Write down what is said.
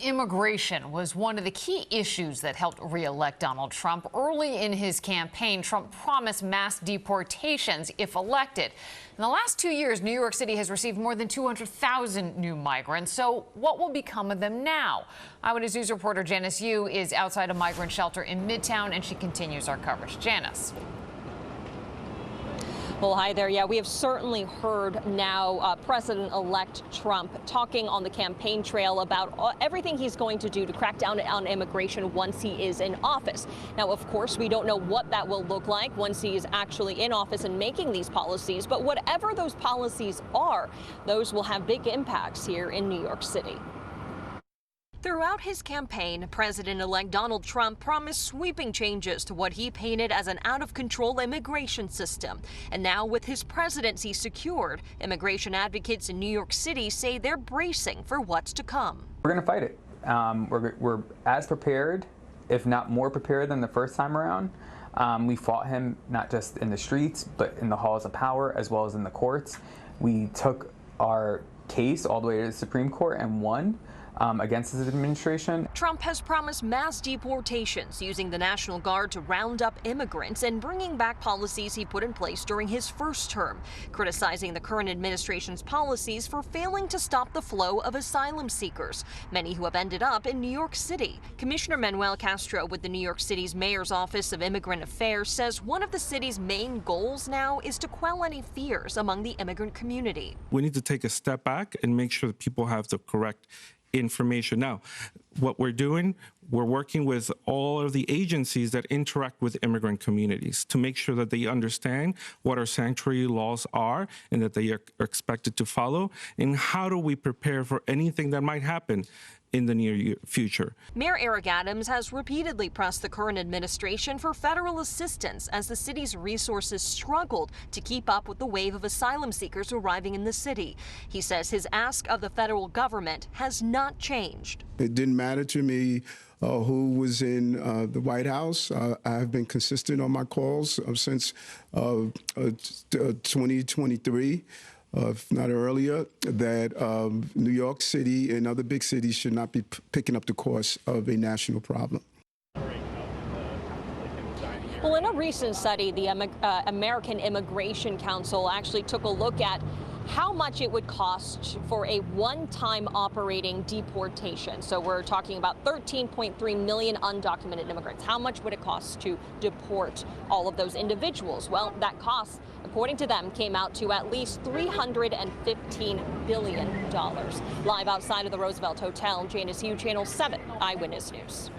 Immigration was one of the key issues that helped re-elect Donald Trump. Early in his campaign, Trump promised mass deportations if elected. In the last 2 years, New York City has received more than 200,000 new migrants. So what will become of them now? Eyewitness News reporter Janice Yu is outside a migrant shelter in Midtown, and she continues our coverage. Janice. Well, hi there. Yeah, we have certainly heard now President-elect Trump talking on the campaign trail about everything he's going to do to crack down on immigration once he is in office. Now, of course, we don't know what that will look like once he is actually in office and making these policies. But whatever those policies are, those will have big impacts here in New York City. Throughout his campaign, President-elect Donald Trump promised sweeping changes to what he painted as an out-of-control immigration system. And now, with his presidency secured, immigration advocates in New York City say they're bracing for what's to come. We're going to fight it. We're as prepared, if not more prepared than the first time around. We fought him not just in the streets, but in the halls of power, as well as in the courts. We took our case all the way to the Supreme Court and won against his administration. Trump has promised mass deportations using the National Guard to round up immigrants and bringing back policies he put in place during his first term, criticizing the current administration's policies for failing to stop the flow of asylum seekers, many who have ended up in New York City. Commissioner Manuel Castro with the New York City's Mayor's Office of Immigrant Affairs says one of the city's main goals now is to quell any fears among the immigrant community. We need to take a step back and make sure that people have the correct information. Now, what we're doing, we're working with all of the agencies that interact with immigrant communities to make sure that they understand what our sanctuary laws are and that they are expected to follow, and how do we prepare for anything that might happen in the near future. Mayor Eric Adams has repeatedly pressed the current administration for federal assistance as the city's resources struggled to keep up with the wave of asylum seekers arriving in the city. He says his ask of the federal government has not changed. It didn't matter to me who was in the White House. I've been consistent on my calls since 2023. If not earlier, that New York City and other big cities should not be picking up the course of a national problem. Well, in a recent study, the American Immigration Council actually took a look at how much it would cost for a one-time operating deportation. So we're talking about 13.3 million undocumented immigrants. How much would it cost to deport all of those individuals? Well, that cost, according to them, came out to at least $315 billion. Live outside of the Roosevelt Hotel, Janice Yu, Channel 7 Eyewitness News.